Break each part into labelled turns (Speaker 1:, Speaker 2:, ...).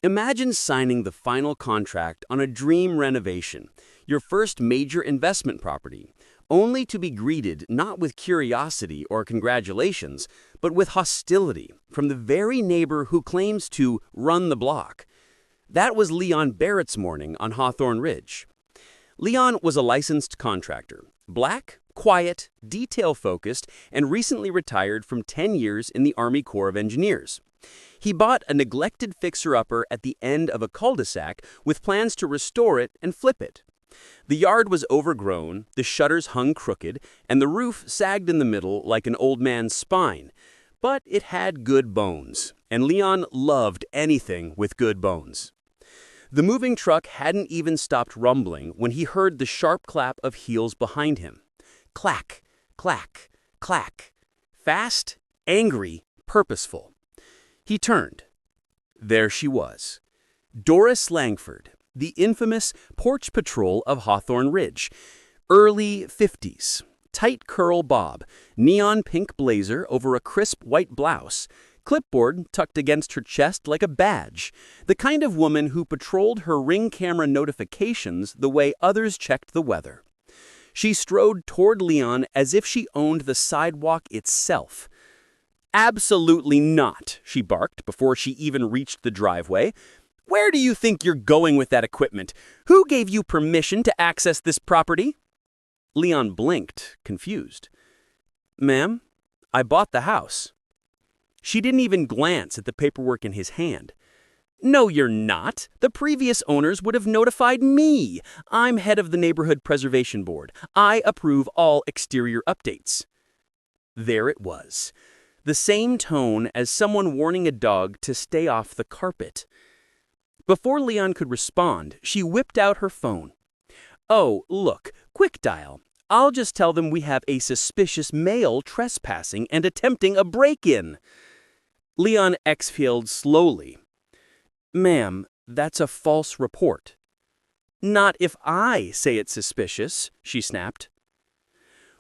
Speaker 1: Imagine signing the final contract on a dream renovation, your first major investment property, only to be greeted not with curiosity or congratulations, but with hostility from the very neighbor who claims to run the block. That was Leon Barrett's morning on Hawthorn Ridge. Leon was a licensed contractor, black, quiet, detail-focused, and recently retired from 10 years in the Army Corps of Engineers. He bought a neglected fixer-upper at the end of a cul-de-sac with plans to restore it and flip it. The yard was overgrown, the shutters hung crooked, and the roof sagged in the middle like an old man's spine. But it had good bones, and Leon loved anything with good bones. The moving truck hadn't even stopped rumbling when he heard the sharp clap of heels behind him. Clack, clack, clack. Fast, angry, purposeful. He turned. There she was. Doris Langford, the infamous Porch Patrol of Hawthorn Ridge. Early 50s. Tight curl bob, neon pink blazer over a crisp white blouse, clipboard tucked against her chest like a badge. The kind of woman who patrolled her Ring camera notifications the way others checked the weather. She strode toward Leon as if she owned the sidewalk itself. "Absolutely not," she barked before she even reached the driveway. "Where do you think you're going with that equipment? Who gave you permission to access this property?" Leon blinked, confused. "Ma'am, I bought the house." She didn't even glance at the paperwork in his hand. "No, you're not. The previous owners would have notified me. I'm head of the Neighborhood Preservation Board. I approve all exterior updates." There it was. The same tone as someone warning a dog to stay off the carpet. Before Leon could respond, she whipped out her phone. "Oh, look, quick dial. I'll just tell them we have a suspicious male trespassing and attempting a break-in." Leon exhaled slowly. "Ma'am, that's a false report." "Not if I say it's suspicious," she snapped.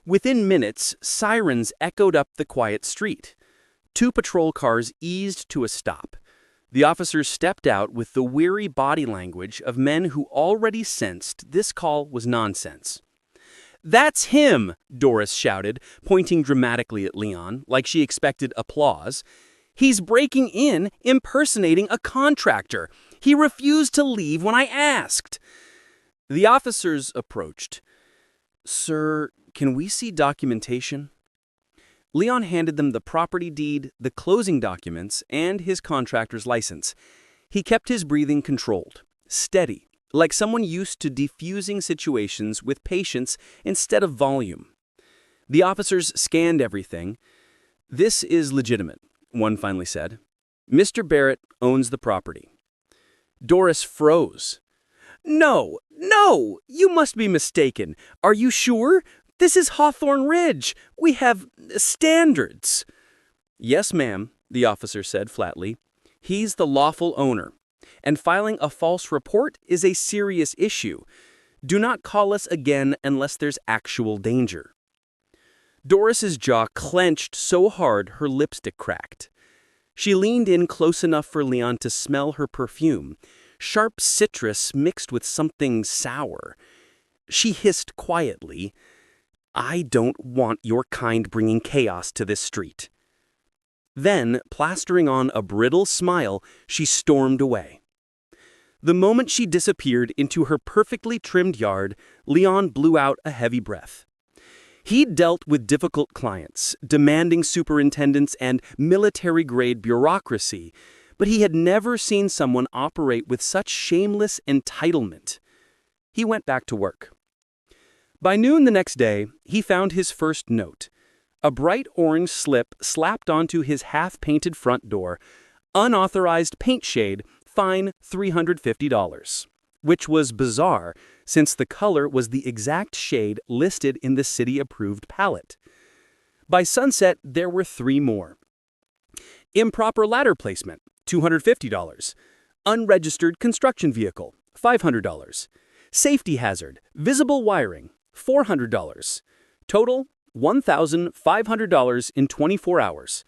Speaker 1: Within minutes, sirens echoed up the quiet street. 2 patrol cars eased to a stop. The officers stepped out with the weary body language of men who already sensed this call was nonsense. "That's him!" Doris shouted, pointing dramatically at Leon, like she expected applause. "He's breaking in, impersonating a contractor. He refused to leave when I asked." The officers approached. "Sir, can we see documentation?" Leon handed them the property deed, the closing documents, and his contractor's license. He kept his breathing controlled, steady, like someone used to defusing situations with patience instead of volume. The officers scanned everything. "This is legitimate," one finally said. "Mr. Barrett owns the property." Doris froze. "No, no, you must be mistaken. Are you sure? This is Hawthorn Ridge. We have standards." "Yes, ma'am," the officer said flatly. "He's the lawful owner, and filing a false report is a serious issue. Do not call us again unless there's actual danger." Doris's jaw clenched so hard her lipstick cracked. She leaned in close enough for Leon to smell her perfume, sharp citrus mixed with something sour. She hissed quietly, "I don't want your kind bringing chaos to this street." Then, plastering on a brittle smile, she stormed away. The moment she disappeared into her perfectly trimmed yard, Leon blew out a heavy breath. He'd dealt with difficult clients, demanding superintendents, and military-grade bureaucracy, but he had never seen someone operate with such shameless entitlement. He went back to work. By noon the next day, he found his first note. A bright orange slip slapped onto his half-painted front door. Unauthorized paint shade, fine $350. Which was bizarre, since the color was the exact shade listed in the city-approved palette. By sunset, there were 3 more. Improper ladder placement, $250. Unregistered construction vehicle, $500. Safety hazard, visible wiring, $400. Total, $1,500 in 24 hours.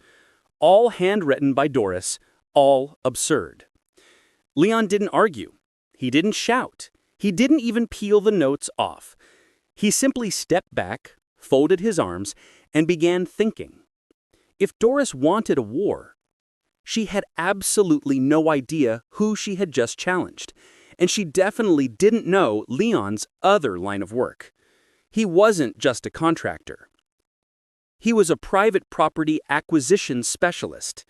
Speaker 1: All handwritten by Doris, all absurd. Leon didn't argue. He didn't shout. He didn't even peel the notes off. He simply stepped back, folded his arms, and began thinking. If Doris wanted a war, she had absolutely no idea who she had just challenged, and she definitely didn't know Leon's other line of work. He wasn't just a contractor. He was a private property acquisition specialist,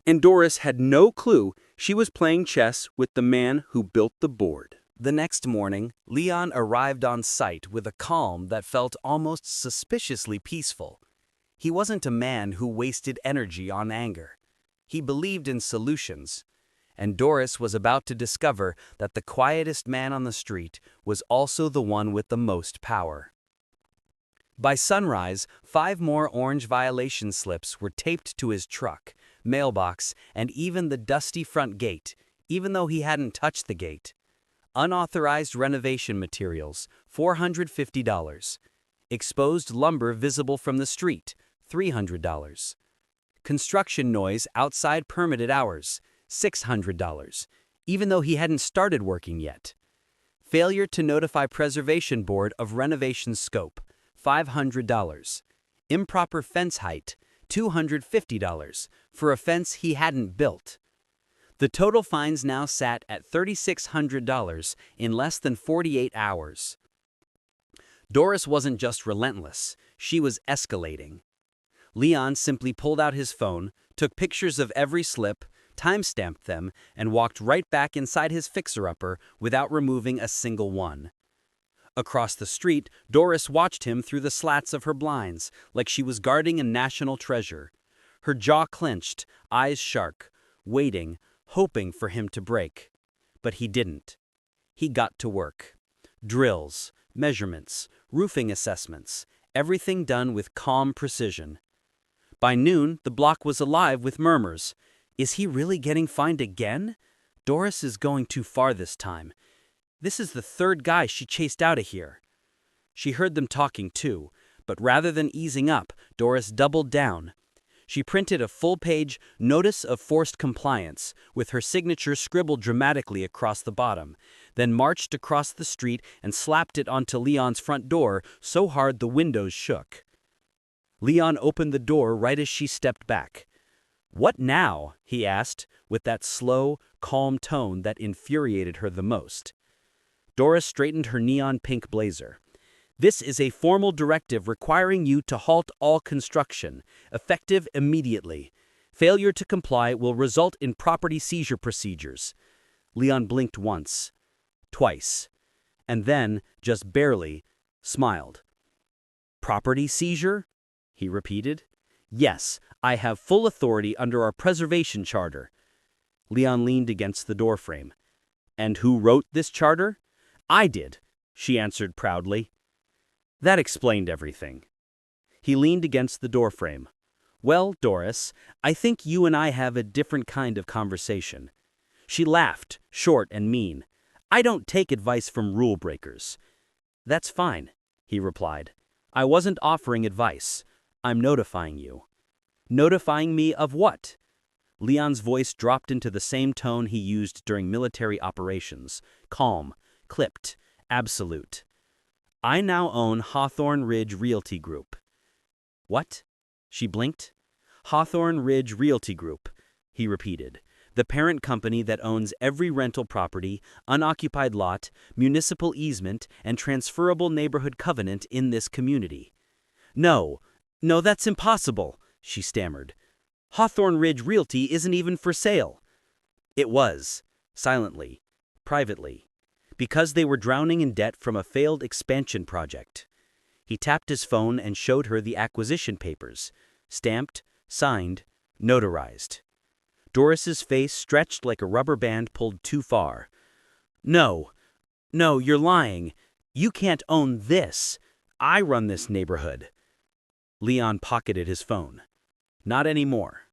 Speaker 1: and Doris had no clue she was playing chess with the man who built the board. The next morning, Leon arrived on site with a calm that felt almost suspiciously peaceful. He wasn't a man who wasted energy on anger. He believed in solutions, and Doris was about to discover that the quietest man on the street was also the one with the most power. By sunrise, 5 more orange violation slips were taped to his truck, mailbox, and even the dusty front gate, even though he hadn't touched the gate. Unauthorized renovation materials, $450. Exposed lumber visible from the street, $300. Construction noise outside permitted hours, $600, even though he hadn't started working yet. Failure to notify Preservation Board of renovation scope, $500. Improper fence height, $250, for a fence he hadn't built. The total fines now sat at $3,600 in less than 48 hours. Doris wasn't just relentless, she was escalating. Leon simply pulled out his phone, took pictures of every slip, time-stamped them, and walked right back inside his fixer-upper without removing a single one. Across the street, Doris watched him through the slats of her blinds, like she was guarding a national treasure. Her jaw clenched, eyes sharp, waiting, hoping for him to break. But he didn't. He got to work. Drills, measurements, roofing assessments, everything done with calm precision. By noon, the block was alive with murmurs. Is he really getting fined again? Doris is going too far this time. This is the 3rd guy she chased out of here. She heard them talking too, but rather than easing up, Doris doubled down. She printed a full-page Notice of Forced Compliance with her signature scribbled dramatically across the bottom, then marched across the street and slapped it onto Leon's front door so hard the windows shook. Leon opened the door right as she stepped back. "What now?" he asked, with that slow, calm tone that infuriated her the most. Doris straightened her neon-pink blazer. "This is a formal directive requiring you to halt all construction, effective immediately. Failure to comply will result in property seizure procedures." Leon blinked once, twice, and then, just barely, smiled. "Property seizure?" he repeated. "Yes, I have full authority under our preservation charter." Leon leaned against the doorframe. "And who wrote this charter?" "I did," she answered proudly. That explained everything. He leaned against the doorframe. "Well, Doris, I think you and I have a different kind of conversation." She laughed, short and mean. "I don't take advice from rule breakers." "That's fine," he replied. "I wasn't offering advice. I'm notifying you." "Notifying me of what?" Leon's voice dropped into the same tone he used during military operations, calm, clipped, absolute. "I now own Hawthorn Ridge Realty Group." "What?" She blinked. "Hawthorn Ridge Realty Group," he repeated. "The parent company that owns every rental property, unoccupied lot, municipal easement, and transferable neighborhood covenant in this community." No, that's impossible," she stammered. "Hawthorn Ridge Realty isn't even for sale." It was, silently, privately, because they were drowning in debt from a failed expansion project. He tapped his phone and showed her the acquisition papers, stamped, signed, notarized. Doris's face stretched like a rubber band pulled too far. No, you're lying. You can't own this. I run this neighborhood." Leon pocketed his phone. "Not anymore."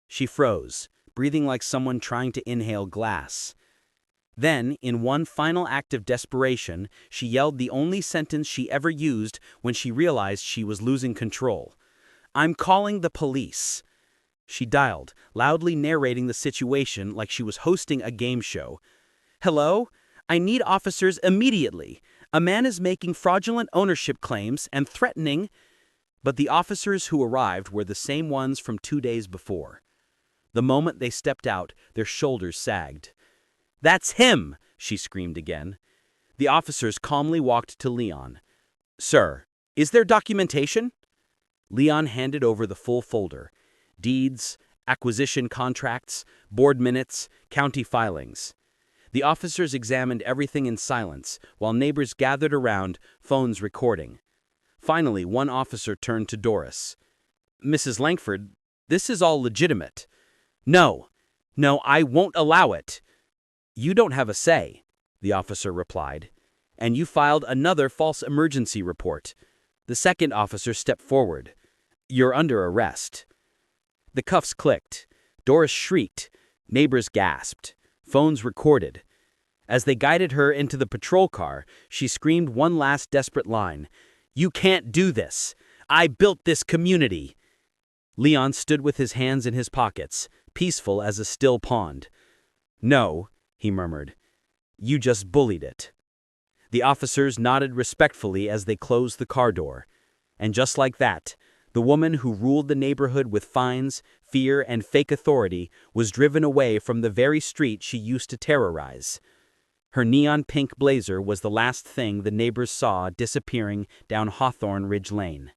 Speaker 1: She froze, breathing like someone trying to inhale glass. Then, in one final act of desperation, she yelled the only sentence she ever used when she realized she was losing control. "I'm calling the police."
Speaker 2: She dialed, loudly narrating the situation like she was hosting a game show. "Hello? I need officers immediately. A man is making fraudulent ownership claims and threatening—" But the officers who arrived were the same ones from 2 days before. The moment they stepped out, their shoulders sagged. "That's him!" she screamed again. The officers calmly walked to Leon. "Sir, is there documentation?" Leon handed over the full folder. Deeds, acquisition contracts, board minutes, county filings. The officers examined everything in silence, while neighbors gathered around, phones recording. Finally, one officer turned to Doris. "Mrs. Langford, this is all legitimate." No, I won't allow it." "You don't have a say," the officer replied. "And you filed another false emergency report." The second officer stepped forward. "You're under arrest." The cuffs clicked. Doris shrieked. Neighbors gasped. Phones recorded. As they guided her into the patrol car, she screamed one last desperate line. "You can't do this. I built this community." Leon stood with his hands in his pockets, peaceful as a still pond. "No," he murmured. "You just bullied it." The officers nodded respectfully as they closed the car door. And just like that, the woman who ruled the neighborhood with fines, fear, and fake authority was driven away from the very street she used to terrorize. Her neon pink blazer was the last thing the neighbors saw disappearing down Hawthorn Ridge Lane.